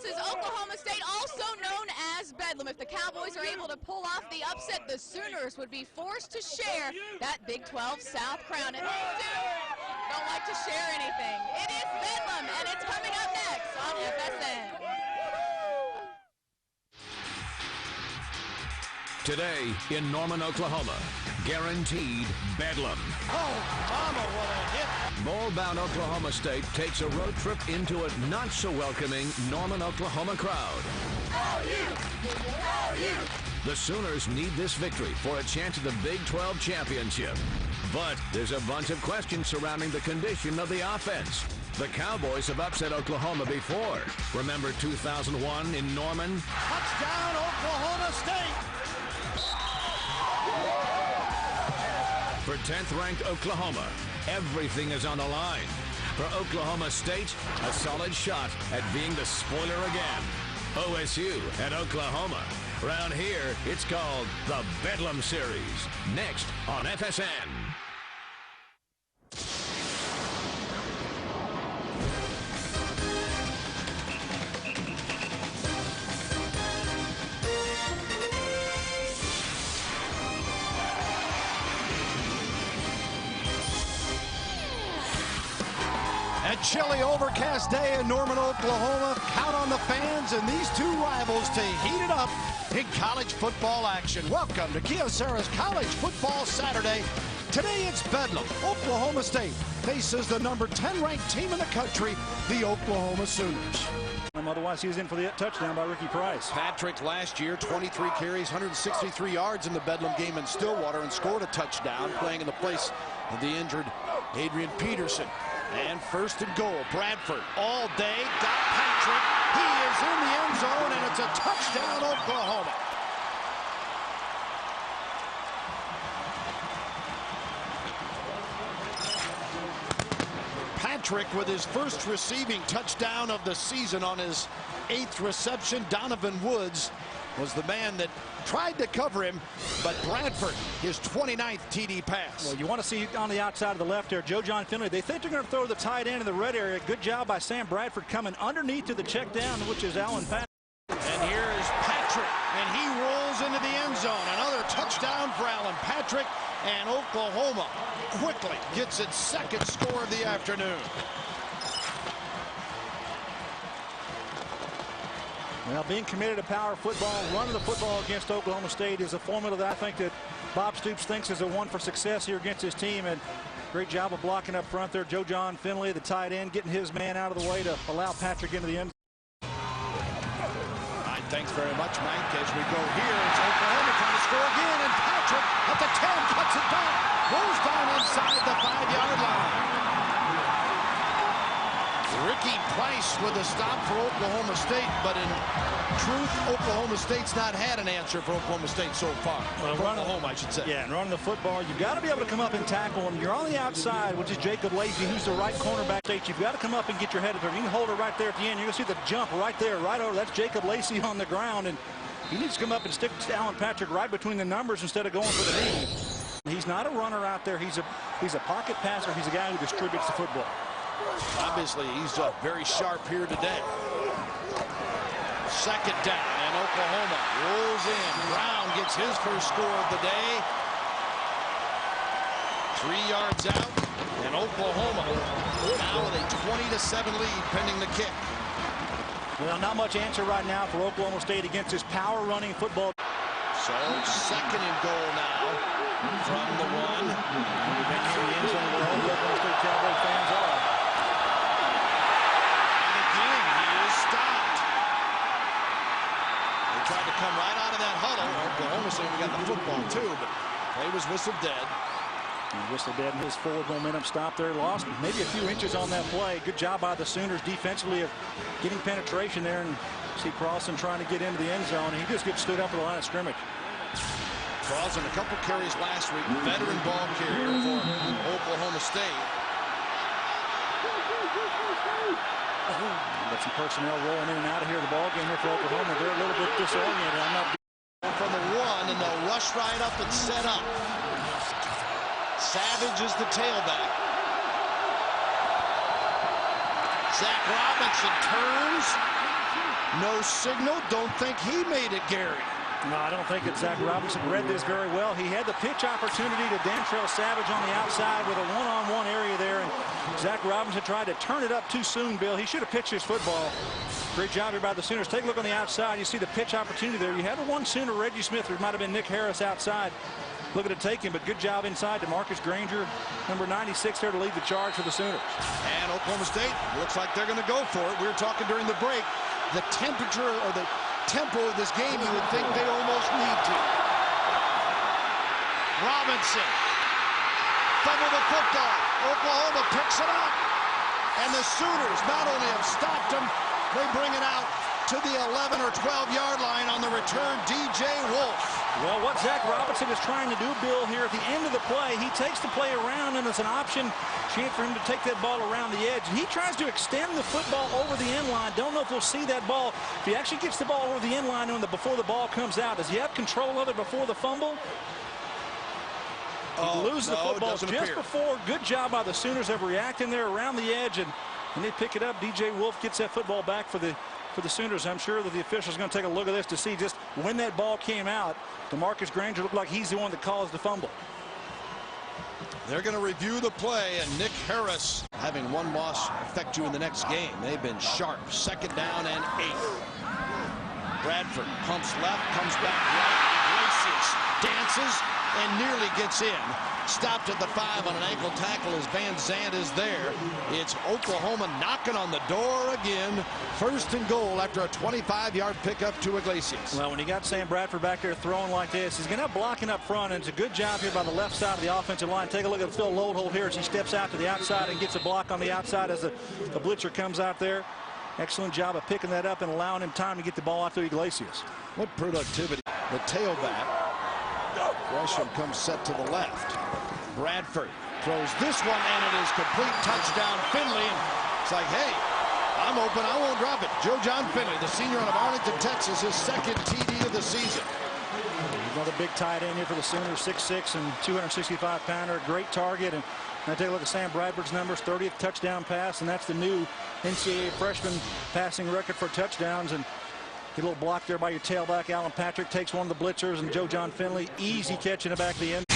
is Oklahoma State, also known as Bedlam. If the Cowboys are able to pull off the upset, the Sooners would be forced to share that Big 12 South crown. And OSU don't like to share anything. It is Bedlam, and it's coming up next on FSN. Today in Norman, Oklahoma, guaranteed Bedlam. Oh, mama, what a hit. Ball-bound Oklahoma State takes a road trip into a not-so-welcoming Norman, Oklahoma crowd. The Sooners need this victory for a chance at the Big 12 championship. But there's a bunch of questions surrounding the condition of the offense. The Cowboys have upset Oklahoma before. Remember 2001 in Norman? Touchdown, Oklahoma State. For 10th-ranked Oklahoma, everything is on the line. For Oklahoma State, a solid shot at being the spoiler again. OSU at Oklahoma. Around here, it's called the Bedlam Series. Next on FSN. A chilly, overcast day in Norman, Oklahoma. Count on the fans and these two rivals to heat it up in college football action. Welcome to Kyocera's College Football Saturday. Today it's Bedlam. Oklahoma State faces the number 10 ranked team in the country, the Oklahoma Sooners. Otherwise, he was in for the touchdown by Ricky Price. Patrick last year, 23 carries, 163 yards in the Bedlam game in Stillwater and scored a touchdown, playing in the place of the injured Adrian Peterson. And first and goal, Bradford all day, got Patrick. He is in the end zone, and it's a touchdown, Oklahoma. Patrick with his first receiving touchdown of the season on his 8th reception. Donovan Woods was the man that tried to cover him, but Bradford, his 29th TD pass. Well, you want to see on the outside of the left there, Joe John Finley. They think they're going to throw the tight end in the red area. Good job by Sam Bradford coming underneath to the check down, which is Allen Patrick. And here is Patrick, and he rolls into the end zone. Another touchdown for Allen Patrick, and Oklahoma quickly gets its second score of the afternoon. Well, being committed to power football, running the football against Oklahoma State is a formula that I think that Bob Stoops thinks is a one for success here against his team. And great job of blocking up front there. Joe John Finley, the tight end, getting his man out of the way to allow Patrick into the end. All right, thanks very much, Mike. As we go here, it's Oklahoma trying to score again, and Patrick at the 10 cuts it back, goes down inside the 5-yard line. Ricky Price with a stop for Oklahoma State, but in truth, Oklahoma State's not had an answer for Oklahoma State so far. Well, Oklahoma, I should say. Yeah, and running the football, you've got to be able to come up and tackle him. You're on the outside, which is Jacob Lacey, who's the right cornerback. You've got to come up and get your head up there. You can hold it right there at the end. You're going to see the jump right there, right over. That's Jacob Lacey on the ground, and he needs to come up and stick Allen Patrick right between the numbers instead of going for the knee. He's not a runner out there. He's a pocket passer. He's a guy who distributes the football. Obviously, he's very sharp here today. Second down, and Oklahoma rolls in. Brown gets his first score of the day. 3 yards out, and Oklahoma now with a 20-7 lead pending the kick. Well, not much answer right now for Oklahoma State against this power running football. So second and goal now from the one. Back in the end zone where all the Oklahoma State Cowboy fans are. Tried to come right out of that huddle. Oklahoma saying we got the football too, but play was whistled dead. And whistled dead, and his forward momentum stop there. Lost maybe a few inches on that play. Good job by the Sooners defensively of getting penetration there, and see Carlson trying to get into the end zone, and he just gets stood up at the line of scrimmage. Carlson, a couple carries last week, veteran ball carrier for Oklahoma State. Got some personnel rolling in and out of here. The ball game here for Oklahoma. They're a little bit disoriented. I'm not from the one, and they'll rush right up and set up. Savage is the tailback. Zach Robinson turns. No signal. Don't think he made it, Gary. No, I don't think that Zach Robinson read this very well. He had the pitch opportunity to Dantrell Savage on the outside with a one-on-one area there, and Zach Robinson tried to turn it up too soon, Bill. He should have pitched his football. Great job here by the Sooners. Take a look on the outside. You see the pitch opportunity there. You had one Sooner, Reggie Smith, or it might have been Nick Harris outside looking to take him, but good job inside to Marcus Granger, number 96 there to lead the charge for the Sooners. And Oklahoma State looks like they're going to go for it. We were talking during the break. The temperature or the tempo of this game, you would think they almost need to. Robinson. Fumble the football. Oklahoma picks it up. And the Sooners not only have stopped them, they bring it out to the 11 or 12-yard line on the return, DJ Wolf. Well, what Zach Robinson is trying to do, Bill, here at the end of the play, he takes the play around, and it's an option chance for him to take that ball around the edge. And he tries to extend the football over the end line. Don't know if we'll see that ball. If he actually gets the ball over the end line before the ball comes out, does he have control of it before the fumble? Lose the football just before. Good job by the Sooners of reacting there around the edge, and they pick it up. DJ Wolf gets that football back for the Sooners. I'm sure that the officials are going to take a look at this to see just when that ball came out. DeMarcus Granger looked like he's the one that caused the fumble. They're going to review the play, and Nick Harris, having one loss affect you in the next game. They've been sharp. 2nd down and 8. Bradford pumps left, comes back right. Iglesias dances and nearly gets in. Stopped at the 5 on an ankle tackle as Van Zandt is there. It's Oklahoma knocking on the door again. 1st and goal after a 25-yard pickup to Iglesias. Well, when you got Sam Bradford back there throwing like this, he's going to have blocking up front, and it's a good job here by the left side of the offensive line. Take a look at Phil Lodeholt here as he steps out to the outside and gets a block on the outside as the blitzer comes out there. Excellent job of picking that up and allowing him time to get the ball out to Iglesias. What productivity. The tailback. Gresham comes set to the left. Bradford throws this one, and it is complete touchdown Finley. And it's like, hey, I'm open. I won't drop it. Joe John Finley, the senior out of Arlington, Texas, his 2nd TD of the season. Another big tight end here for the Sooners, 6'6" and 265-pounder. Great target. And now take a look at Sam Bradford's numbers, 30th touchdown pass, and that's the new NCAA freshman passing record for touchdowns. And get a little block there by your tailback. Alan Patrick takes one of the blitzers, and Joe John Finley, easy catch in the back of the end.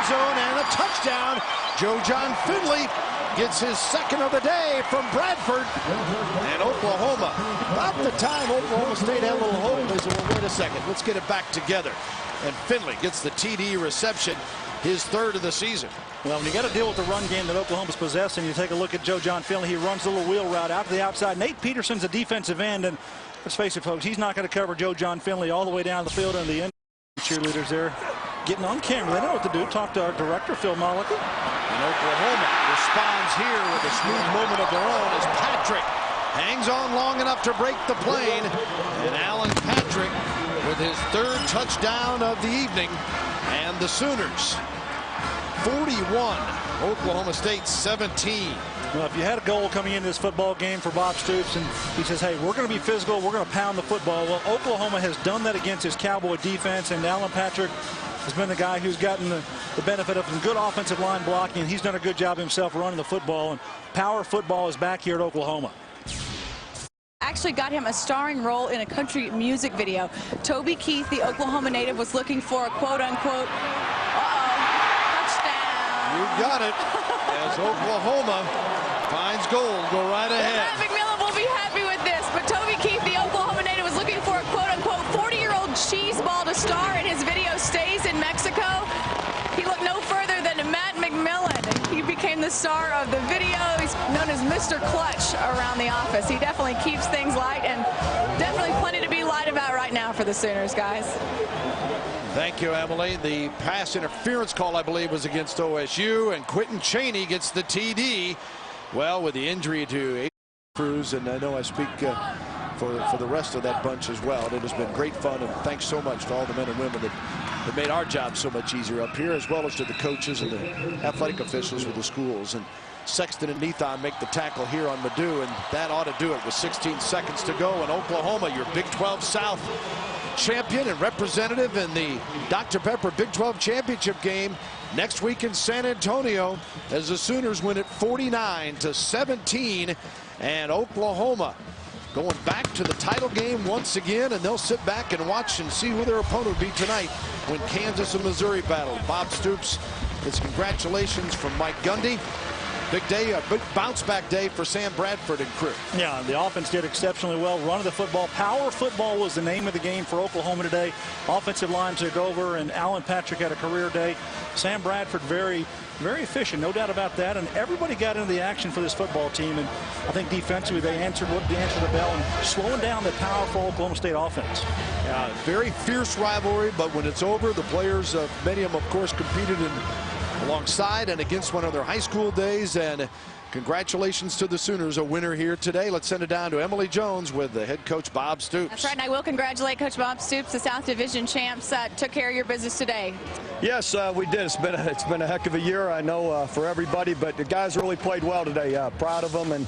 Zone and a touchdown. Joe John Finley gets his 2nd of the day from Bradford. And Oklahoma, about the time Oklahoma State had a little hope, they said, well, wait a second, let's get it back together. And Finley gets the TD reception, his 3rd of the season. Well, when you got to deal with the run game that Oklahoma's possessing, you take a look at Joe John Finley. He runs a little wheel route out to the outside. Nate Peterson's a defensive end, and let's face it, folks, he's not going to cover Joe John Finley all the way down the field, and the end cheerleaders there getting on camera. They know what to do. Talk to our director, Phil Mollican. And Oklahoma responds here with a smooth moment of their own as Patrick hangs on long enough to break the plane. And Alan Patrick with his 3rd touchdown of the evening. And the Sooners 41, Oklahoma State 17. Well, if you had a goal coming into this football game for Bob Stoops, and he says, hey, we're going to be physical, we're going to pound the football. Well, Oklahoma has done that against his Cowboy defense, and Alan Patrick has been the guy who's gotten the benefit of some good offensive line blocking, and he's done a good job himself running the football, and power football is back here at Oklahoma. Actually got him a starring role in a country music video. Toby Keith, the Oklahoma native, was looking for a quote-unquote, touchdown. You got it. As Oklahoma finds gold, go right ahead. Matt McMillan will be happy with this, but Toby Keith, the Oklahoma native, was looking for a quote-unquote 40-year-old cheese ball to star in his video Stays in Mexico. He looked no further than Matt McMillan. He became the star of the video. He's known as Mr. Clutch around the office. He definitely keeps things light, and definitely plenty to be light about right now for the Sooners, guys. Thank you, Emily. The pass interference call, I believe, was against OSU, and Quentin Chaney gets the TD. Well, with the injury to Cruz, and I know I speak for the rest of that bunch as well. It has been great fun, and thanks so much to all the men and women that made our job so much easier up here, as well as to the coaches and the athletic officials with the schools. And Sexton and Nethon make the tackle here on Madu, and that ought to do it with 16 seconds to go. And Oklahoma, your Big 12 South champion and representative in the Dr. Pepper Big 12 championship game next week in San Antonio, as the Sooners win it 49-17, and Oklahoma going back to the title game once again, and they'll sit back and watch and see who their opponent will be tonight when Kansas and Missouri battle. Bob Stoops, it's congratulations from Mike Gundy. Big day, a big bounce-back day for Sam Bradford and crew. Yeah, the offense did exceptionally well. Run of the football. Power football was the name of the game for Oklahoma today. Offensive line took over, and Alan Patrick had a career day. Sam Bradford very efficient, no doubt about that. And everybody got into the action for this football team. And I think defensively they answered the bell and slowing down the powerful Oklahoma State offense. Yeah, very fierce rivalry, but when it's over, the players, many of them, of course, competed alongside and against one of their high school days. And congratulations to the Sooners, a winner here today. Let's send it down to Emily Jones with the head coach Bob Stoops. That's right, and I will congratulate Coach Bob Stoops. The South Division champs took care of your business today. Yes, we did. It's been a heck of a year, I know, for everybody, but the guys really played well today. Proud of them,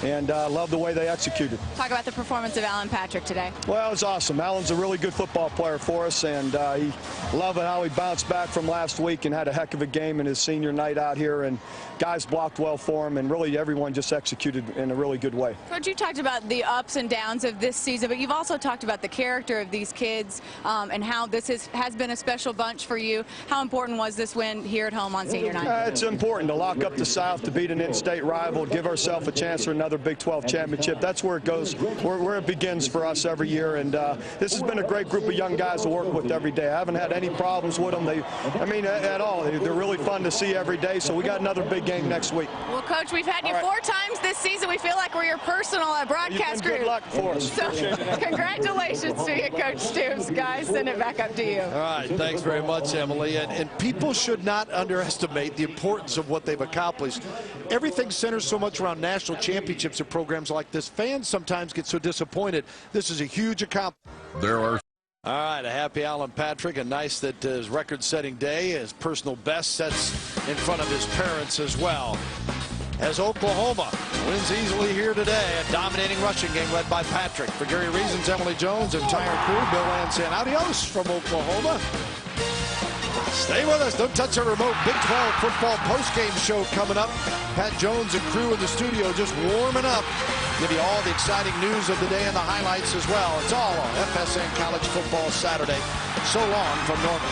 and love the way they executed. Talk about the performance of Alan Patrick today. Well, it was awesome. Alan's a really good football player for us, and he loved how he bounced back from last week and had a heck of a game in his senior night out here, and guys blocked well for him, and really everyone just executed in a really good way. Coach, you talked about the ups and downs of this season, but you've also talked about the character of these kids and how this has been a special bunch for you. How important was this win here at home on senior night? It's important to lock up the South, to beat an in-state rival, give ourselves a chance for another Big 12 championship. That's where it goes, where it begins for us every year. And this has been a great group of young guys to work with every day. I haven't had any problems with them. At all. They're really fun to see every day. So we got another big game next week. Well, Coach, we've had you 4 times this season. We feel like we're your personal broadcast crew. Good luck for us. So, congratulations to you, Coach Stoops. Guys, send it back up to you. All right, thanks very much, Emily. And people should not underestimate the importance of what they've accomplished. Everything centers so much around national championships and programs like this. Fans sometimes get so disappointed. This is a huge accomplishment. All right, a happy Alan Patrick, and nice that his record-setting day, his personal best, sets in front of his parents as well. As Oklahoma wins easily here today, a dominating rushing game led by Patrick. For Gary Reasons, Emily Jones, entire crew, Bill Land saying adios from Oklahoma. Stay with us. Don't touch our remote. Big 12 football postgame show coming up. Pat Jones and crew in the studio just warming up. Give you all the exciting news of the day and the highlights as well. It's all on FSN College Football Saturday. So long from Norman.